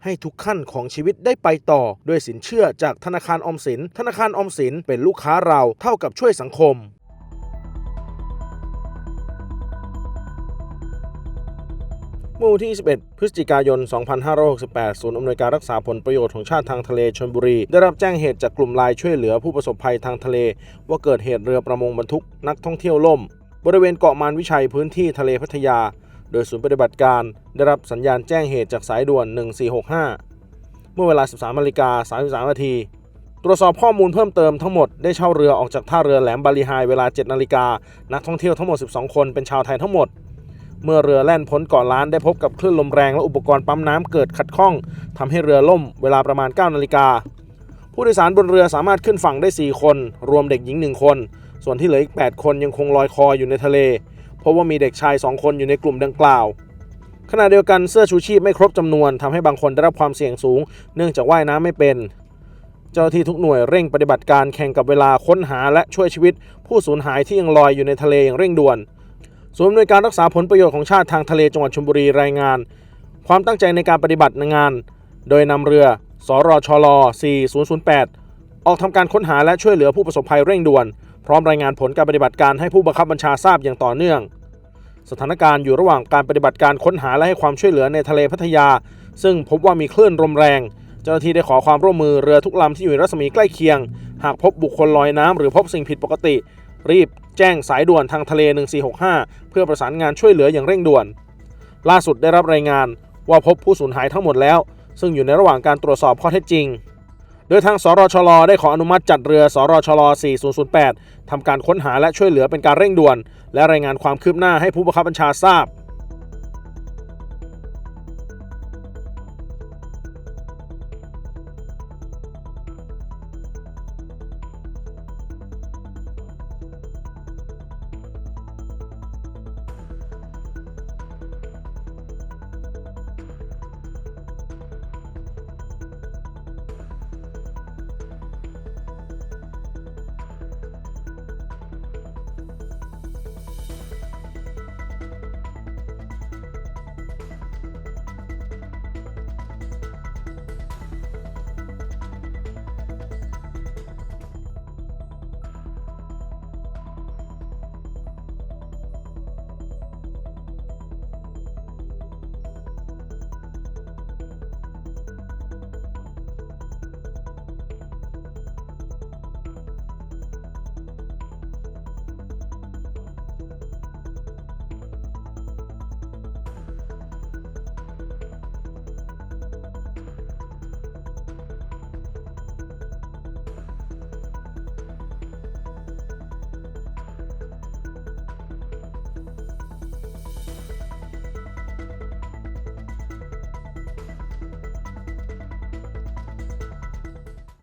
ให้ทุกขั้นของชีวิตได้ไปต่อด้วยสินเชื่อจากธนาคารออมสินธนาคารออมสินเป็นลูกค้าเราเท่ากับช่วยสังคมเมื่อวันที่ 21 พฤศจิกายน 2568 ศูนย์อำนวยการรักษาผลประโยชน์ของชาติทางทะเลชลบุรีได้รับแจ้งเหตุจากกลุ่มไลน์ช่วยเหลือผู้ประสบภัยทางทะเลว่าเกิดเหตุเรือประมงบรรทุกนักท่องเที่ยวล่มบริเวณเกาะมารวิชัยพื้นที่ทะเลพัทยาโดยศูนย์ปฏิบัติการได้รับสัญญาณแจ้งเหตุจากสายด่วน 1465 เมื่อเวลา 13:33 นาทีตรวจสอบข้อมูลเพิ่มเติมทั้งหมดได้เช่าเรือออกจากท่าเรือแหลมบาลีไฮเวลา 7 นาฬิกานักท่องเที่ยวทั้งหมด 12 คนเป็นชาวไทยทั้งหมดเมื่อเรือแล่นพ้นเกาะล้านได้พบกับคลื่นลมแรงและอุปกรณ์ปั๊มน้ำเกิดขัดข้องทำให้เรือล่มเวลาประมาณ 9 นาฬิกาผู้โดยสารบนเรือสามารถขึ้นฝั่งได้ 4 คนรวมเด็กหญิง 1 คนส่วนที่เหลืออีก 8 คนยังคงลอยคออยู่ในทะเลเพราะว่ามีเด็กชาย 2 คนอยู่ในกลุ่มดังกล่าวขณะเดียวกันเสื้อชูชีพไม่ครบจำนวนทำให้บางคนได้รับความเสี่ยงสูงเนื่องจากว่ายน้ำไม่เป็นเจ้าหน้าที่ทุกหน่วยเร่งปฏิบัติการแข่งกับเวลาค้นหาและช่วยชีวิตผู้สูญหายที่ยังลอยอยู่ในทะเลอย่างเร่งด่วนศูนย์อำนวยการรักษาผลประโยชน์ของชาติทางทะเลจังหวัดชลบุรีรายงานความตั้งใจในการปฏิบัติงานโดยนำเรือสรชล 4008 ออกทำการค้นหาและช่วยเหลือผู้ประสบภัยเร่งด่วนพร้อมรายงานผลการปฏิบัติการให้ผู้บังคับบัญชาทราบอย่างต่อเนื่องสถานการณ์อยู่ระหว่างการปฏิบัติการค้นหาและให้ความช่วยเหลือในทะเลพัทยาซึ่งพบว่ามีคลื่นลมแรงเจ้าหน้าที่ได้ขอความร่วมมือเรือทุกลำที่อยู่ในรัศมีใกล้เคียงหากพบบุคคลลอยน้ำหรือพบสิ่งผิดปกติรีบแจ้งสายด่วนทางทะเล 1465 เพื่อประสานงานช่วยเหลืออย่างเร่งด่วนล่าสุดได้รับรายงานว่าพบผู้สูญหายทั้งหมดแล้วซึ่งอยู่ในระหว่างการตรวจสอบข้อเท็จจริงโดยทางสรชลได้ขออนุมัติจัดเรือสรชล 4008 ทำการค้นหาและช่วยเหลือเป็นการเร่งด่วนและรายงานความคืบหน้าให้ผู้บังคับบัญชาทราบ